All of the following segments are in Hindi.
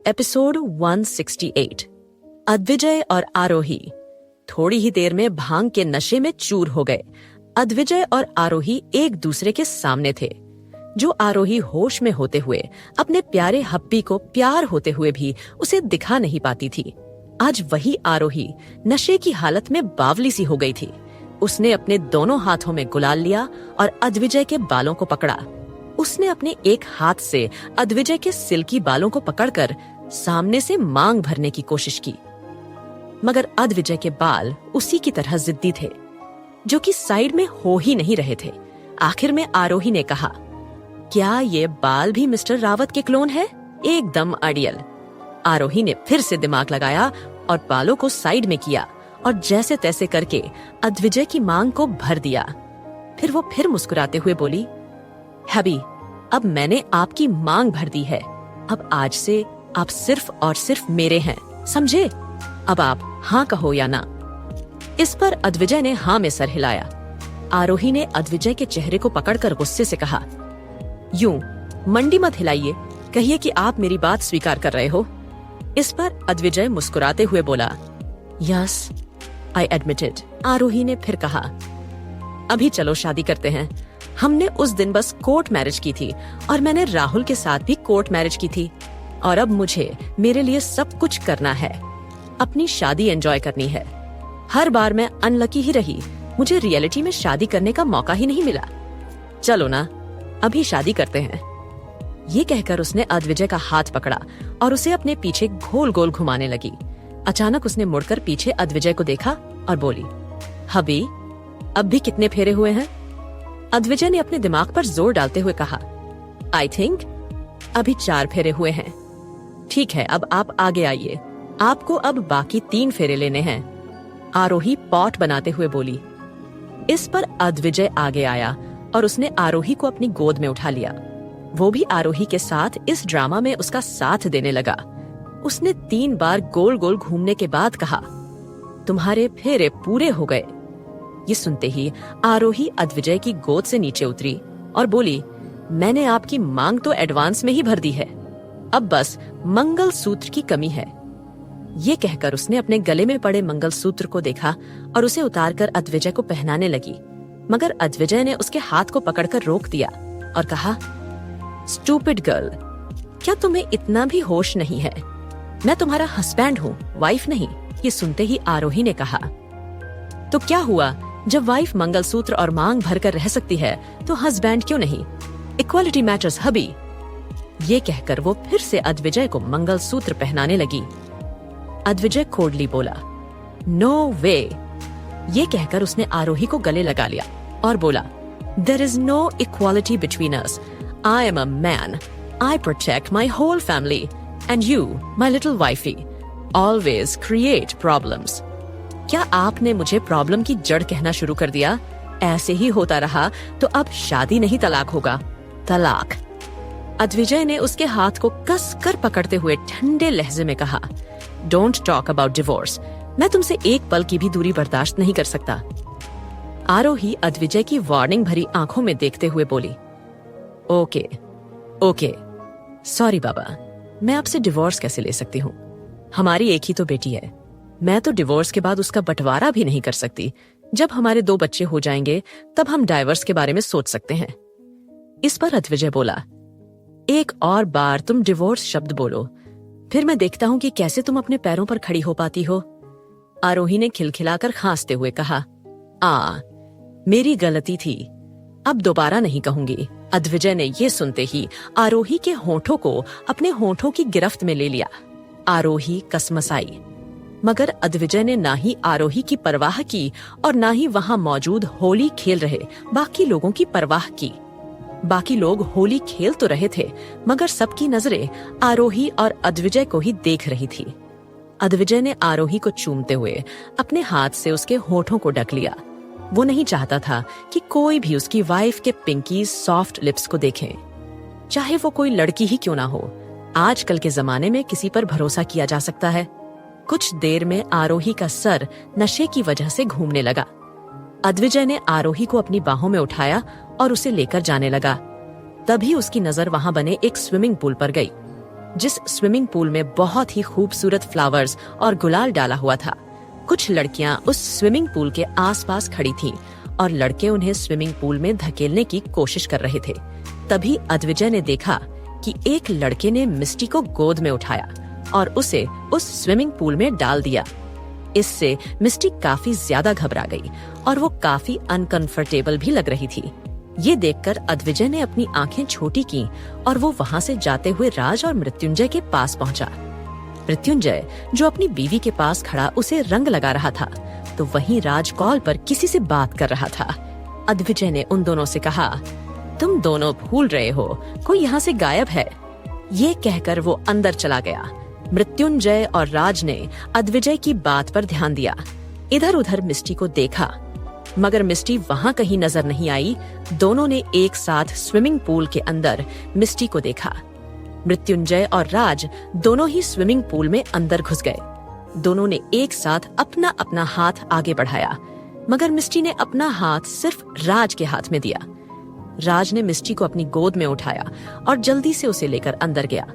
एपिसोड 168। अद्विजय और आरोही थोड़ी ही देर में भांग के नशे में चूर हो गए। अद्विजय और आरोही एक दूसरे के सामने थे। जो आरोही होश में होते हुए अपने प्यारे हप्पी को प्यार होते हुए भी उसे दिखा नहीं पाती थी, आज वही आरोही नशे की हालत में बावली सी हो गई थी। उसने अपने दोनों हाथों में गुलाल लिया और अद्विजय के बालों को पकड़ा। उसने अपने एक हाथ से अद्विजय के सिल्की बालों को पकड़कर सामने से मांग भरने की कोशिश की, मगर अद्विजय के बाल उसी की तरह जिद्दी थे, जो कि साइड में हो ही नहीं रहे थे। आखिर में आरोही ने कहा, क्या ये बाल भी मिस्टर रावत के क्लोन है? एकदम अड़ियल। आरोही ने फिर से दिमाग लगाया और बालों को साइड में किया और जैसे तैसे करके अद्विजय की मांग को भर दिया। फिर वो फिर मुस्कुराते हुए बोली, हबी, अब मैंने आपकी मांग भर दी है। अब आज से आप सिर्फ और सिर्फ मेरे हैं, समझे? अब आप हाँ कहो या ना। इस पर अद्विजय ने हाँ में सर हिलाया। आरोही ने अद्विजय के चेहरे को पकड़कर गुस्से से कहा, यूं मंडी मत हिलाइए, कहिए कि आप मेरी बात स्वीकार कर रहे हो। इस पर अद्विजय मुस्कुराते हुए बोला, यस आई एडमिटेड। आरोही ने फिर कहा, अभी चलो शादी करते हैं। हमने उस दिन बस कोर्ट मैरिज की थी और मैंने राहुल के साथ भी कोर्ट मैरिज की थी, और अब मुझे मेरे लिए सब कुछ करना है, अपनी शादी एंजॉय करनी है। हर बार मैं अनलकी ही रही, मुझे रियलिटी में शादी करने का मौका ही नहीं मिला। चलो ना, अभी शादी करते हैं। ये कहकर उसने अद्विजय का हाथ पकड़ा और उसे अपने पीछे गोल गोल घुमाने लगी। अचानक उसने मुड़कर पीछे अद्विजय को देखा और बोली, हबी, अब भी कितने फेरे हुए हैं? अद्विजय ने अपने दिमाग पर जोर डालते हुए कहा, आई थिंक अभी 4 फेरे हुए हैं। ठीक है, अब आप आगे आइए, आपको अब बाकी 3 फेरे लेने हैं। आरोही पॉट बनाते हुए बोली। इस पर अद्विजय आगे आया और उसने आरोही को अपनी गोद में उठा लिया। वो भी आरोही के साथ इस ड्रामा में उसका साथ देने लगा। उसने 3 बार गोल गोल घूमने के बाद कहा, तुम्हारे फेरे पूरे हो गए। ये सुनते ही आरोही अद्विजय की गोद से नीचे उतरी और बोली, मैंने आपकी मांग तो एडवांस में ही भर दी है, अब बस मंगलसूत्र की कमी है। ये कहकर उसने अपने गले में पड़े मंगलसूत्र को देखा और उसे उतारकर अद्विजय को पहनाने लगी, मगर अद्विजय ने उसके हाथ को पकड़कर रोक दिया और कहा, स्टूपिड गर्ल, क्या तुम्हें इतना भी होश नहीं है? मैं तुम्हारा हस्बैंड हूँ, वाइफ नहीं। ये सुनते ही आरोही ने कहा, तो क्या हुआ, जब वाइफ मंगलसूत्र और मांग भरकर रह सकती है तो हस्बैंड क्यों नहीं? इक्वालिटी मैटर्स हबी। ये कहकर वो फिर से अद्विजय को मंगलसूत्र पहनाने लगी। अद्विजय कोडली बोला, नो वे। ये कहकर उसने आरोही को गले लगा लिया और बोला, there is no equality between us. I am a man, I protect my whole family, and you my little wifey always create problems. क्या आपने मुझे प्रॉब्लम की जड़ कहना शुरू कर दिया? ऐसे ही होता रहा तो अब शादी नहीं तलाक होगा, तलाक। अद्विजय ने उसके हाथ को कस कर पकड़ते हुए ठंडे लहजे में कहा, डोंट टॉक अबाउट डिवोर्स। मैं तुमसे एक पल की भी दूरी बर्दाश्त नहीं कर सकता। आरोही अद्विजय की वार्निंग भरी आंखों में देखते हुए बोली, ओके ओके, सॉरी बाबा, मैं आपसे डिवोर्स कैसे ले सकती हूँ? हमारी एक ही तो बेटी है। मैं तो डिवोर्स के बाद उसका बंटवारा भी नहीं कर सकती। जब हमारे 2 बच्चे हो जाएंगे तब हम डाइवर्स के बारे में सोच सकते हैं। इस पर अद्विजय बोला, एक और बार तुम डिवोर्स शब्द बोलो, फिर मैं देखता हूँ कि कैसे तुम अपने पैरों पर खड़ी हो पाती हो। आरोही ने खिलखिलाकर खांसते हुए कहा, मेरी गलती थी, अब दोबारा नहीं कहूंगी। अद्विजय ने ये सुनते ही आरोही के होठों को अपने होठों की गिरफ्त में ले लिया। आरोही कसमसाई, मगर अद्विजय ने ना ही आरोही की परवाह की और ना ही वहां मौजूद होली खेल रहे बाकी लोगों की परवाह की। बाकी लोग होली खेल तो रहे थे, मगर सबकी नजरें आरोही और अद्विजय को ही देख रही थी। अद्विजय ने आरोही को चूमते हुए अपने हाथ से उसके होठों को ढक लिया। वो नहीं चाहता था कि कोई भी उसकी वाइफ के पिंकी सॉफ्ट लिप्स को देखे, चाहे वो कोई लड़की ही क्यों ना हो। आजकल के जमाने में किसी पर भरोसा किया जा सकता है। कुछ देर में आरोही का सर नशे की वजह से घूमने लगा। अद्विजय ने आरोही को अपनी बाहों में उठाया और उसे लेकर जाने लगा। तभी उसकी नजर वहां बने एक स्विमिंग पूल पर गई, जिस स्विमिंग पूल में बहुत ही खूबसूरत फ्लावर्स और गुलाल डाला हुआ था। कुछ लड़कियां उस स्विमिंग पूल के आसपास खड़ी थीं और लड़के उन्हें स्विमिंग पूल में धकेलने की कोशिश कर रहे थे। तभी अद्विजय ने देखा कि एक लड़के ने मिस्टी को गोद में उठाया और उसे उस स्विमिंग पूल में डाल दिया। इससे मिस्टी काफी ज्यादा घबरा गई और वो काफी अनकंफर्टेबल भी लग रही थी। ये देखकर अद्विजय ने अपनी आंखें छोटी की और वो वहां से जाते हुए राज और मृत्युंजय के पास पहुंचा। मृत्युंजय, जो अपनी बीवी के पास खड़ा उसे रंग लगा रहा था, तो वहीं राज कॉल पर किसी से बात कर रहा था। अद्विजय ने उन दोनों से कहा, तुम दोनों भूल रहे हो, कोई यहाँ से गायब है। ये कहकर वो अंदर चला गया। मृत्युंजय और राज ने अद्विजय की बात पर ध्यान दिया। इधर उधर मिस्टी को देखा, मगर मिस्टी वहां कहीं नजर नहीं आई। दोनों ने एक साथ स्विमिंग पूल के अंदर मिस्टी को देखा। मृत्युंजय और राज दोनों ही स्विमिंग पूल में अंदर घुस गए। दोनों ने एक साथ अपना अपना हाथ आगे बढ़ाया, मगर मिस्टी ने अपना हाथ सिर्फ राज के हाथ में दिया। राज ने मिस्टी को अपनी गोद में उठाया और जल्दी से उसे लेकर अंदर गया।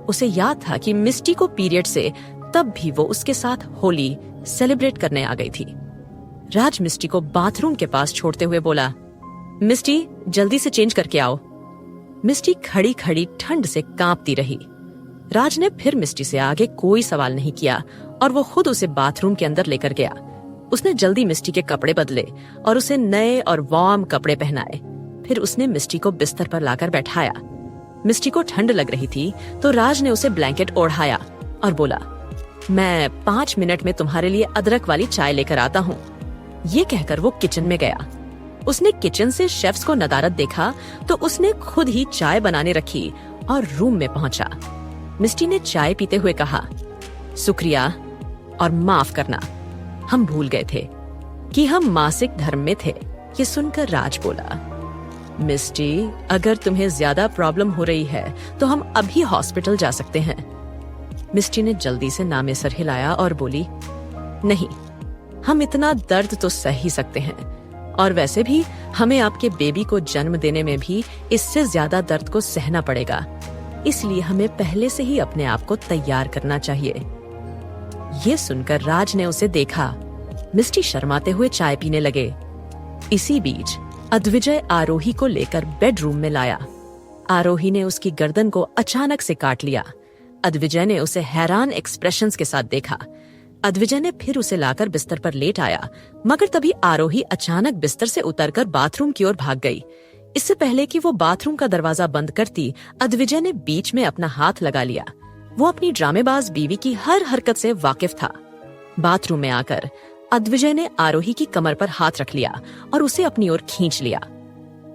उसे याद था कि मिस्टी को पीरियड से, तब भी वो उसके साथ होली सेलिब्रेट करने आ गई थी। राज मिस्टी को बाथरूम के पास छोड़ते हुए बोला, मिस्टी जल्दी से चेंज करके आओ। मिस्टी खड़ी खड़ी ठंड से कांपती रही। राज ने फिर मिस्टी से आगे कोई सवाल नहीं किया और वो खुद उसे बाथरूम के अंदर लेकर गया। उसने जल्दी मिस्टी के कपड़े बदले और उसे नए और वार्म कपड़े पहनाए। फिर उसने मिस्टी को बिस्तर पर लाकर बैठाया। मिस्टी को ठंड लग रही थी, तो राज ने उसे ब्लैंकेट ओढ़ाया और बोला, मैं 5 मिनट में तुम्हारे लिए अदरक वाली चाय लेकर आता हूँ। ये कहकर वो किचन में गया। उसने किचन से शेफ्स को नदारद देखा, तो उसने खुद ही चाय बनाने रखी और रूम में पहुंचा। मिस्टी ने चाय पीते हुए कहा, शुक्रिया और माफ करना, हम भूल गए थे कि हम मासिक धर्म में थे। ये सुनकर राज बोला, मिस्टी, अगर तुम्हें ज्यादा प्रॉब्लम हो रही है तो हम अभी हॉस्पिटल जा सकते हैं। मिस्टी ने जल्दी से नामे सर हिलाया और बोली, नहीं, हम इतना दर्द तो सह ही सकते हैं, और वैसे भी हमें आपके बेबी को जन्म देने में भी इससे ज्यादा दर्द को सहना पड़ेगा, इसलिए हमें पहले से ही अपने आप को तैयार करना चाहिए। ये सुनकर राज ने उसे देखा। मिस्टी शर्माते हुए चाय पीने लगे। इसी बीच अद्विजय आरोही को लेकर बेडरूम में लाया। आरोही ने उसकी गर्दन को अचानक से काट लिया। अद्विजय ने उसे हैरान एक्सप्रेशंस के साथ देखा। अद्विजय ने फिर उसे लाकर बिस्तर पर लेट आया, मगर तभी आरोही अचानक बिस्तर से उतरकर बाथरूम की ओर भाग गई। इससे पहले कि वो बाथरूम का दरवाजा बंद करती, अद्विजय ने बीच में अपना हाथ लगा लिया। वो अपनी ड्रामेबाज बीवी की हर हरकत से वाकिफ था। बाथरूम में आकर अद्विजय ने आरोही की कमर पर हाथ रख लिया और उसे अपनी ओर खींच लिया।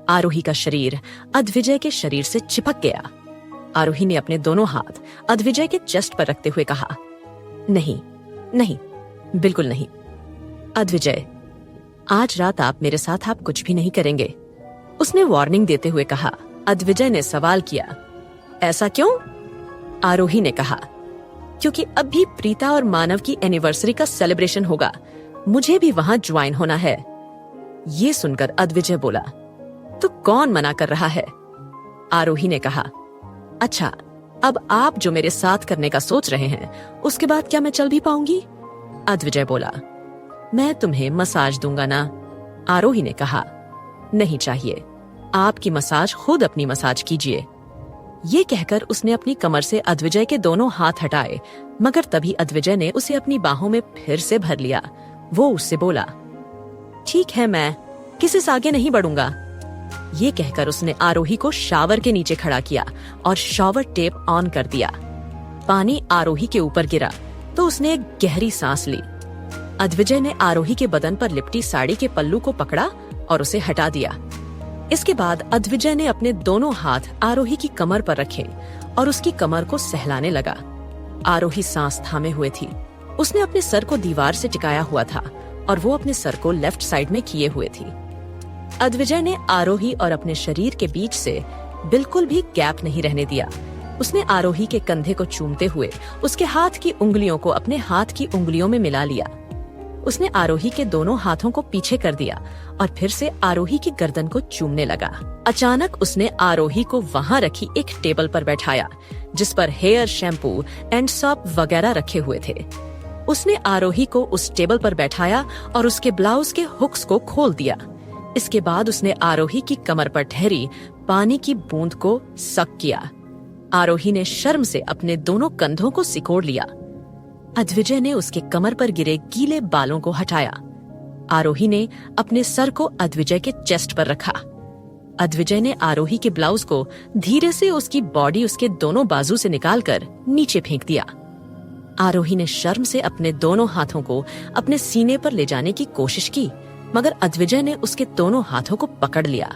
आरोही का शरीर अद्विजय के शरीर से चिपक गया। आरोही ने अपने दोनों हाथ अद्विजय के चेस्ट पर रखते हुए कहा, नहीं नहीं, बिल्कुल नहीं। अद्विजय, आज रात आप मेरे साथ आप कुछ भी नहीं करेंगे, उसने वार्निंग देते हुए कहा। अद्विजय ने सवाल किया, ऐसा क्यों? आरोही ने कहा, क्योंकि अभी प्रीता और मानव की एनिवर्सरी का सेलिब्रेशन होगा, मुझे भी वहां ज्वाइन होना है। ये सुनकर अद्विजय बोला, तो कौन मना कर रहा है? आरोही ने कहा, अच्छा, अब आप जो मेरे साथ करने का सोच रहे हैं, उसके बाद क्या मैं चल भी पाऊंगी? अद्विजय बोला, मैं तुम्हें मसाज दूंगा ना। आरोही ने कहा, नहीं चाहिए, आपकी मसाज खुद अपनी मसाज कीजिए। ये कहकर उसने अपनी कमर से अद्विजय के दोनों हाथ हटाए, मगर तभी अद्विजय ने उसे अपनी बाहों में फिर से भर लिया। वो उससे बोला, ठीक है, मैं किसी से आगे नहीं बढ़ूंगा। ये कहकर उसने आरोही को शावर के नीचे खड़ा किया और शावर टेप ऑन कर दिया। पानी आरोही के ऊपर गिरा तो उसने एक गहरी सांस ली। अद्विजय ने आरोही के बदन पर लिपटी साड़ी के पल्लू को पकड़ा और उसे हटा दिया। इसके बाद अद्विजय ने अपने दोनों हाथ आरोही की कमर पर रखे और उसकी कमर को सहलाने लगा। आरोही सांस थामे हुए थी। उसने अपने सर को दीवार से टिकाया हुआ था और वो अपने सर को लेफ्ट साइड में किए हुए थी। अद्विजय ने आरोही और अपने शरीर के बीच से बिल्कुल भी गैप नहीं रहने दिया। उसने आरोही के कंधे को चूमते हुए उसके हाथ की उंगलियों को अपने हाथ की उंगलियों में मिला लिया। उसने आरोही के दोनों हाथों को पीछे कर दिया और फिर से आरोही की गर्दन को चूमने लगा। अचानक उसने आरोही को वहां रखी एक टेबल पर बैठाया जिस पर हेयर शैम्पू एंड सॉप वगैरह रखे हुए थे। उसने आरोही को उस टेबल पर बैठाया और उसके ब्लाउज के हुक्स को खोल दिया। इसके बाद उसने आरोही की कमर पर ठहरी पानी की बूंद को सक किया। आरोही ने शर्म से अपने दोनों कंधों को सिकोड़ लिया। अद्विजय ने उसके कमर पर गिरे गीले बालों को हटाया। आरोही ने अपने सर को अद्विजय के चेस्ट पर रखा। अद्विजय ने आरोही के ब्लाउज को धीरे से उसकी बॉडी उसके दोनों बाजू से निकालकर नीचे फेंक दिया। आरोही ने शर्म से अपने दोनों हाथों को अपने सीने पर ले जाने की कोशिश की, मगर अद्विजय ने उसके दोनों हाथों को पकड़ लिया।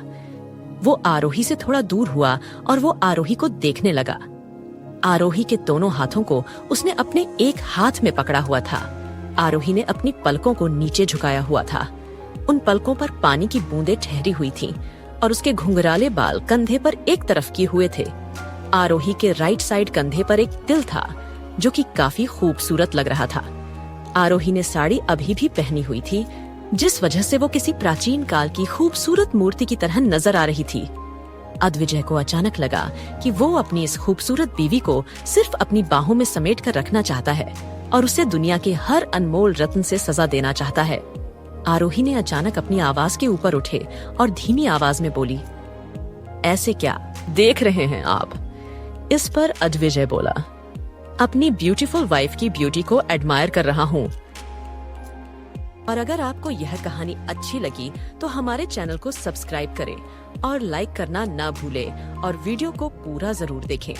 वो आरोही से थोड़ा दूर हुआ और वो आरोही को देखने लगा। आरोही के दोनों हाथों को उसने अपने एक हाथ में पकड़ा हुआ था। आरोही ने अपनी पलकों को नीचे झुकाया हुआ था। उन पलकों पर पानी की बूंदें ठहरी हुई थीं और उसके घुंघराले बाल कंधे पर एक तरफ किए हुए थे। आरोही के राइट साइड कंधे पर एक तिल था जो कि काफी खूबसूरत लग रहा था। आरोही ने साड़ी अभी भी पहनी हुई थी, जिस वजह से वो किसी प्राचीन काल की खूबसूरत मूर्ति की तरह नजर आ रही थी। अद्विजय को अचानक लगा कि वो अपनी इस खूबसूरत बीवी को सिर्फ अपनी बाहों में समेट कर रखना चाहता है और उसे दुनिया के हर अनमोल रत्न से सजा देना चाहता है। आरोही ने अचानक अपनी आवाज के ऊपर उठे और धीमी आवाज में बोली, ऐसे क्या देख रहे हैं आप? इस पर अद्विजय बोला, अपनी ब्यूटीफुल वाइफ की ब्यूटी को एडमायर कर रहा हूँ। और अगर आपको यह कहानी अच्छी लगी तो हमारे चैनल को सब्सक्राइब करें और लाइक करना ना भूलें और वीडियो को पूरा जरूर देखें।